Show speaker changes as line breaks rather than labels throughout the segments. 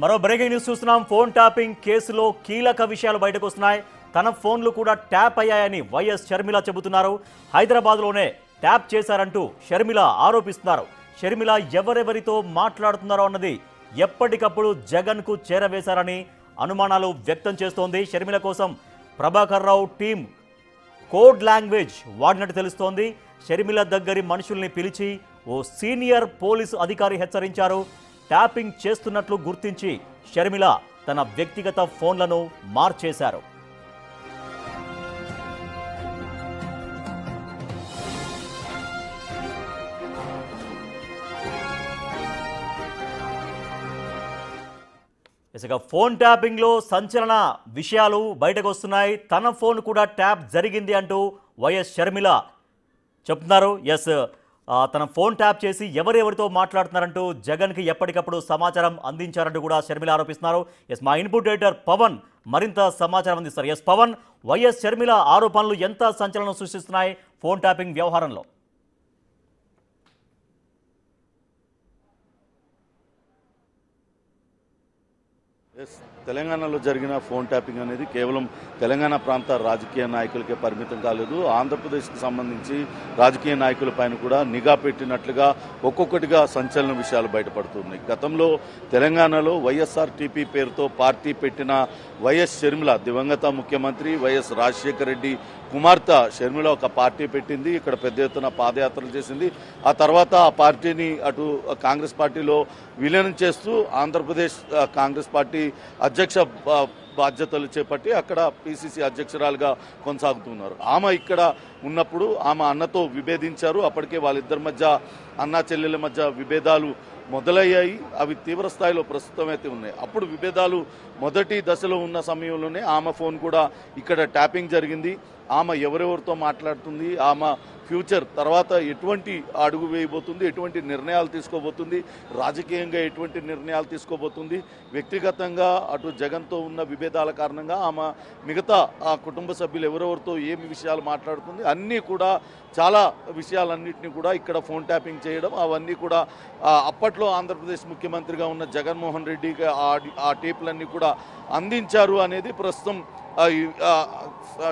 మరో breaking news చూస్తున్నాం. Phone tapping కేసులో కీలక విషయాలు బయటకు వస్తున్నాయి. తన ఫోన్లు కూడా ట్యాప్ అయ్యాయని వైఎస్ షర్మిల చెబుతున్నారు. హైదరాబాద్లోనే ట్యాప్ చేశారంటూ షర్మిల ఆరోపిస్తున్నారు. షర్మిల ఎవరెవరితో మాట్లాడుతున్నారో అన్నది ఎప్పటికప్పుడు జగన్కు చేరవేశారని అనుమానాలు వ్యక్తం చేస్తోంది. షర్మిల కోసం Prabhakar Rao team code language వాడినట్టు తెలుస్తోంది. షర్మిల దగ్గరి మనుషుల్ని పిలిచి ఓ సీనియర్ పోలీసు అధికారి హెచ్చరించారు. ట్యాపింగ్ చేస్తున్నట్లు గుర్తించి షర్మిల తన వ్యక్తిగత ఫోన్లను మార్చేశారు. ఇక ఫోన్ ట్యాపింగ్లో సంచలన విషయాలు బయటకు వస్తున్నాయి. తన ఫోన్ కూడా ట్యాప్ జరిగింది అంటూ వైఎస్ షర్మిల చెప్తున్నారు. తన ఫోన్ ట్యాప్ చేసి ఎవరెవరితో మాట్లాడుతున్నారంటూ జగన్కి ఎప్పటికప్పుడు సమాచారం అందించారంటూ కూడా షర్మిల ఆరోపిస్తున్నారు. మా ఇన్పుట్ ఎడిటర్ పవన్ మరింత సమాచారం అందిస్తారు. పవన్, వైఎస్ షర్మిల ఆరోపణలు ఎంత సంచలనం సృష్టిస్తున్నాయి ఫోన్ ట్యాపింగ్ వ్యవహారంలో?
తెలంగాణలో జరిగిన ఫోన్ ట్యాపింగ్ అనేది కేవలం తెలంగాణ ప్రాంత రాజకీయ నాయకులకే పరిమితం కాలేదు. ఆంధ్రప్రదేశ్కి సంబంధించి రాజకీయ నాయకులపైన కూడా నిఘా పెట్టినట్లుగా ఒక్కొక్కటిగా సంచలన విషయాలు బయటపడుతున్నాయి. గతంలో తెలంగాణలో వైఎస్ఆర్టీపీ పేరుతో పార్టీ పెట్టిన వైఎస్ షర్మిల, దివంగత ముఖ్యమంత్రి వైఎస్ రాజశేఖర రెడ్డి కుమార్తె షర్మిల ఒక పార్టీ పెట్టింది. ఇక్కడ పెద్ద ఎత్తున పాదయాత్రలు చేసింది. ఆ తర్వాత ఆ పార్టీని అటు కాంగ్రెస్ పార్టీలో విలీనం చేస్తూ ఆంధ్రప్రదేశ్ కాంగ్రెస్ పార్టీ అధ్యక్ష బాధ్యతలు చేపట్టి అక్కడ పిసిసి అధ్యక్షురాలుగా కొనసాగుతున్నారు. ఆమె ఇక్కడ ఉన్నప్పుడు ఆమె అన్నతో విభేదించారు. అప్పటికే వాళ్ళిద్దరి మధ్య, అన్నా చెల్లెల మధ్య విభేదాలు మొదలయ్యాయి. అవి తీవ్ర స్థాయిలో ప్రస్తుతం అయితే ఉన్నాయి. అప్పుడు విభేదాలు మొదటి దశలో ఉన్న సమయంలోనే ఆమె ఫోన్ కూడా ఇక్కడ ట్యాపింగ్ జరిగింది. ఆమె ఎవరెవరితో మాట్లాడుతుంది, ఆమె ఫ్యూచర్ తర్వాత ఎటువంటి అడుగు వేయబోతుంది, ఎటువంటి నిర్ణయాలు తీసుకోబోతుంది, రాజకీయంగా ఎటువంటి నిర్ణయాలు తీసుకోబోతుంది, వ్యక్తిగతంగా అటు జగన్తో ఉన్న విభేదాల కారణంగా ఆమె మిగతా ఆ కుటుంబ సభ్యులు ఎవరెవరితో ఏమి విషయాలు మాట్లాడుతుంది, అన్నీ కూడా చాలా విషయాలన్నింటినీ కూడా ఇక్కడ ఫోన్ ట్యాపింగ్ చేయడం, అవన్నీ కూడా అప్పట్లో ఆంధ్రప్రదేశ్ ముఖ్యమంత్రిగా ఉన్న జగన్మోహన్ రెడ్డికి ఆ టేపులన్నీ కూడా అందించారు అనేది ప్రస్తుతం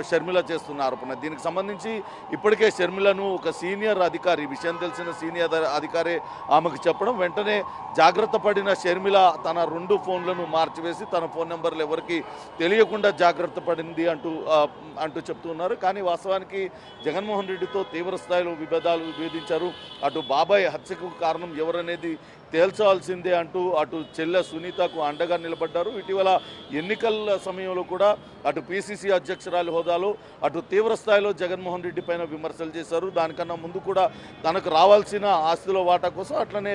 షర్మిల చేస్తున్న ఆరోపణ. దీనికి సంబంధించి ఇప్పటికే షర్మిలను ఒక సీనియర్ అధికారి, విషయం తెలిసిన సీనియర్ అధికారి ఆమెకు చెప్పడం, వెంటనే జాగ్రత్త పడిన షర్మిల తన 2 ఫోన్లను మార్చివేసి తన ఫోన్ నెంబర్లు ఎవరికి తెలియకుండా జాగ్రత్త పడింది అంటూ చెప్తున్నారు. కానీ వాస్తవానికి జగన్మోహన్ రెడ్డితో తీవ్ర స్థాయిలో విభేదించారు. అటు బాబాయ్ హత్యకు కారణం ఎవరనేది తేల్చాల్సిందే అంటూ అటు చెల్లె సునీతకు అండగా నిలబడ్డారు. ఇటీవల ఎన్నికల సమయంలో కూడా అటు పిసిసి అధ్యక్షురాలి హోదాలో అటు తీవ్ర స్థాయిలో జగన్మోహన్ రెడ్డి పైన విమర్శలు చేశారు. దానికన్నా ముందు కూడా తనకు రావాల్సిన ఆస్తిలో వాటా కోసం, అట్లనే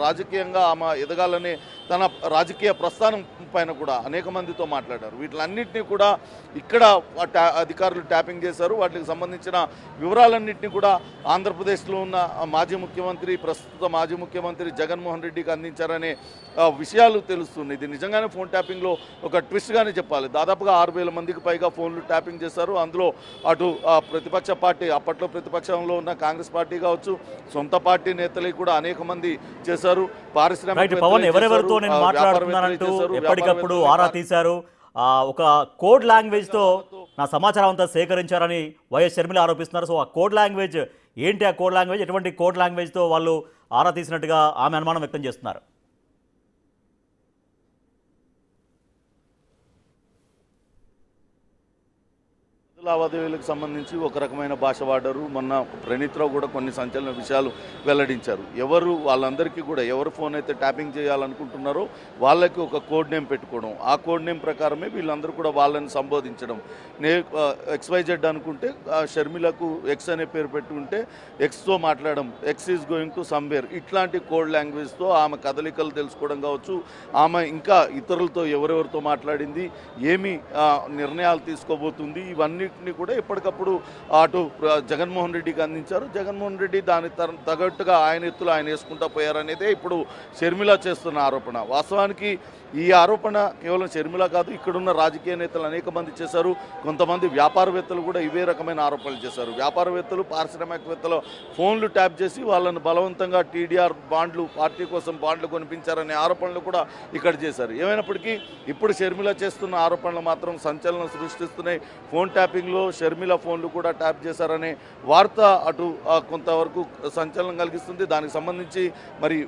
రాజకీయంగా ఆమె ఎదగాలనే తన రాజకీయ ప్రస్థానం పైన కూడా అనేక మందితో మాట్లాడారు. వీటిలన్నింటినీ కూడా ఇక్కడ అధికారులు ట్యాపింగ్ చేశారు. వాటికి సంబంధించిన వివరాలన్నింటినీ కూడా ఆంధ్రప్రదేశ్లో ఉన్న ప్రస్తుత మాజీ ముఖ్యమంత్రి జగన్మోహన్ రెడ్డికి అందించారనే విషయాలు తెలుస్తుంది. ఇది నిజంగానే ఫోన్ ట్యాపింగ్లో ఒక ట్విస్ట్గానే చెప్పాలి. దాదాపుగా 6,000 మందికి పైగా ఫోన్లు ట్యాపింగ్ చేశారు. అందులో అటు ప్రతిపక్ష పార్టీ, అప్పట్లో ప్రతిపక్షంలో ఉన్న కాంగ్రెస్ పార్టీ కావచ్చు, సొంత పార్టీ నేతలు కూడా అనేక మంది చేశారు.
ఎప్పటికప్పుడు ఆరా తీశారు. ఒక కోడ్ లాంగ్వేజ్ తో నా సమాచారం అంతా సేకరించారని వైఎస్ షర్మిల ఆరోపిస్తున్నారు. సో ఆ కోడ్ లాంగ్వేజ్ ఏంటి? ఆ కోడ్ లాంగ్వేజ్ ఎటువంటి కోడ్ లాంగ్వేజ్ తో వాళ్ళు ఆరా తీసినట్టుగా ఆమె అనుమానం వ్యక్తం చేస్తున్నారు.
లావాదేవీలకు సంబంధించి ఒక రకమైన భాష వాడారు. మొన్న ప్రణీత్రావు కూడా కొన్ని సంచలన విషయాలు వెల్లడించారు. వాళ్ళందరికీ కూడా ఎవరు ఫోన్ అయితే ట్యాపింగ్ చేయాలనుకుంటున్నారో వాళ్ళకి ఒక కోడ్ నేమ్ పెట్టుకోవడం, ఆ కోడ్ నేమ్ ప్రకారమే వీళ్ళందరూ కూడా వాళ్ళని సంబోధించడం. XYZ అనుకుంటే షర్మిలకు ఎక్స్ అనే పేరు పెట్టుకుంటే ఎక్స్తో మాట్లాడడం, X is going to somewhere, ఇట్లాంటి కోడ్ లాంగ్వేజ్తో ఆమె కదలికలు తెలుసుకోవడం కావచ్చు, ఆమె ఇంకా ఇతరులతో ఎవరెవరితో మాట్లాడింది, ఏమి నిర్ణయాలు తీసుకోబోతుంది, ఇవన్నీ అన్నింటినీ కూడా ఎప్పటికప్పుడు అటు జగన్మోహన్ రెడ్డికి అందించారు. జగన్మోహన్ రెడ్డి దాని తగ్గట్టుగా ఆయన ఎత్తులు ఆయన వేసుకుంటూ పోయారనేదే ఇప్పుడు షర్మిల చేస్తున్న ఆరోపణ. వాస్తవానికి ఈ ఆరోపణ కేవలం షర్మిల కాదు, ఇక్కడున్న రాజకీయ నేతలు అనేక మంది చేశారు. కొంతమంది వ్యాపారవేత్తలు కూడా ఇవే రకమైన ఆరోపణలు చేశారు. వ్యాపారవేత్తలు, పారిశ్రామికవేత్తలు ఫోన్లు ట్యాప్ చేసి వాళ్ళను బలవంతంగా టీడీఆర్ బాండ్లు, పార్టీ కోసం బాండ్లు కొనిపించారనే ఆరోపణలు కూడా ఇక్కడ చేశారు. ఏమైనప్పటికీ ఇప్పుడు షర్మిల చేస్తున్న ఆరోపణలు మాత్రం సంచలనం సృష్టిస్తున్నాయి. ఫోన్ ట్యాపింగ్లో షర్మిల ఫోన్లు కూడా ట్యాప్ చేశారనే వార్త అటు కొంతవరకు సంచలనం కలిగిస్తుంది. దానికి సంబంధించి మరి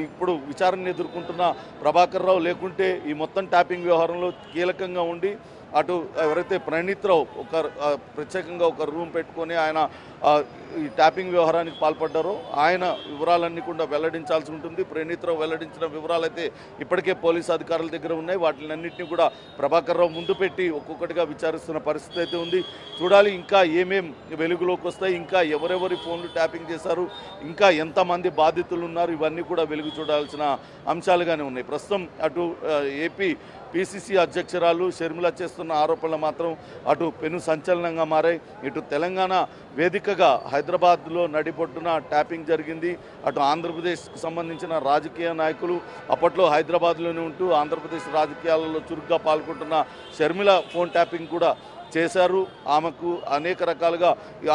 ఇప్పుడు విచారణ ఎదుర్కొంటున్న ప్రభాకర్ రావు లేకుంటే ఈ మొత్తం ట్యాపింగ్ వ్యవహారంలో కీలకంగా ఉండి అటు ఎవరైతే ప్రణీత్ రావు ప్రత్యేకంగా ఒక రూమ్ పెట్టుకొని ఆయన ఈ ట్యాపింగ్ వ్యవహారానికి పాల్పడ్డారో ఆయన వివరాలన్నీ కూడా వెల్లడించాల్సి ఉంటుంది. ప్రణీత్ రావు వెల్లడించిన వివరాలైతే ఇప్పటికే పోలీసు అధికారుల దగ్గర ఉన్నాయి. వాటినన్నింటినీ కూడా ప్రభాకర్ రావు ముందు పెట్టి ఒక్కొక్కటిగా విచారిస్తున్న పరిస్థితి అయితే ఉంది. చూడాలి ఇంకా ఏమేం వెలుగులోకి వస్తాయి, ఇంకా ఎవరెవరి ఫోన్లు ట్యాపింగ్ చేశారు, ఇంకా ఎంతమంది బాధితులు ఉన్నారు, ఇవన్నీ కూడా వెలుగు చూడాల్సిన అంశాలుగానే ఉన్నాయి. ప్రస్తుతం అటు ఏపీ పిసిసి అధ్యక్షురాలు షర్మిల చేస్తున్న ఆరోపణలు మాత్రం అటు పెను సంచలనంగా మారాయి. ఇటు తెలంగాణ వేదికగా హైదరాబాద్లో నడిబొడ్డున ట్యాపింగ్ జరిగింది. అటు ఆంధ్రప్రదేశ్కు సంబంధించిన రాజకీయ నాయకులు అప్పట్లో హైదరాబాద్లోనే ఉంటూ ఆంధ్రప్రదేశ్ రాజకీయాలలో చురుగ్గా పాల్గొంటున్న షర్మిల ఫోన్ ట్యాపింగ్ కూడా చేశారు. ఆమెకు అనేక రకాలుగా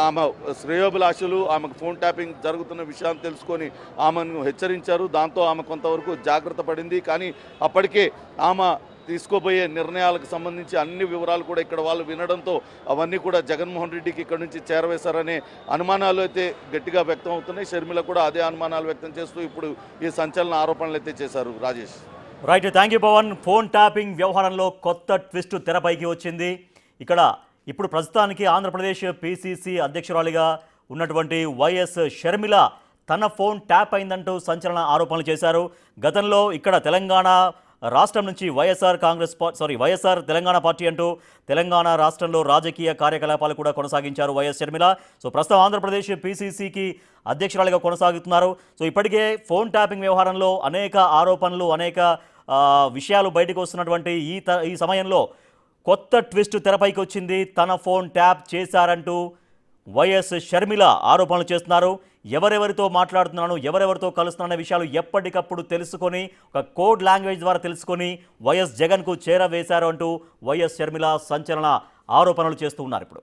ఆమె శ్రేయోభిలాషులు ఆమెకు ఫోన్ ట్యాపింగ్ జరుగుతున్న విషయాన్ని తెలుసుకొని ఆమెను హెచ్చరించారు. దాంతో ఆమె కొంతవరకు జాగ్రత్త పడింది. కానీ అప్పటికే ఆమె తీసుకోబోయే నిర్ణయాలకు సంబంధించి అన్ని వివరాలు కూడా ఇక్కడ వాళ్ళు వినడంతో అవన్నీ కూడా జగన్మోహన్ రెడ్డికి ఇక్కడ నుంచి చేరవేశారనే అనుమానాలు అయితే గట్టిగా వ్యక్తం అవుతున్నాయి. షర్మిల కూడా అదే అనుమానాలు వ్యక్తం చేస్తూ ఇప్పుడు ఈ సంచలన ఆరోపణలు అయితే చేశారు. Rajesh.
Right, thank you Pavan. Phone tapping వ్యవహారంలో కొత్త ట్విస్ట్ తెరపైకి వచ్చింది. ఇక్కడ ఇప్పుడు ప్రస్తుతానికి ఆంధ్రప్రదేశ్ పిసిసి అధ్యక్షురాలిగా ఉన్నటువంటి వైఎస్ షర్మిల తన ఫోన్ ట్యాప్ అయిందంటూ సంచలన ఆరోపణలు చేశారు. గతంలో ఇక్కడ తెలంగాణ రాష్ట్రం నుంచి వైఎస్ఆర్ తెలంగాణ పార్టీ అంటూ తెలంగాణ రాష్ట్రంలో రాజకీయ కార్యకలాపాలు కూడా కొనసాగించారు వైఎస్ షర్మిల. సో ప్రస్తుతం ఆంధ్రప్రదేశ్ పిసిసికి అధ్యక్షురాలిగా కొనసాగుతున్నారు. సో ఇప్పటికే ఫోన్ ట్యాపింగ్ వ్యవహారంలో అనేక ఆరోపణలు, అనేక విషయాలు బయటకు వస్తున్నటువంటి ఈ సమయంలో కొత్త ట్విస్ట్ తెరపైకి వచ్చింది. తన ఫోన్ ట్యాప్ చేశారంటూ వైఎస్ షర్మిల ఆరోపణలు చేస్తున్నారు. ఎవరెవరితో మాట్లాడుతున్నాను, ఎవరెవరితో కలుస్తున్నాననే విషయాలు ఎప్పటికప్పుడు తెలుసుకొని ఒక కోడ్ లాంగ్వేజ్ ద్వారా తెలుసుకొని వైఎస్ జగన్కు చేరవేశారు అంటూ వైఎస్ షర్మిల సంచలన ఆరోపణలు చేస్తూ ఉన్నారు ఇప్పుడు.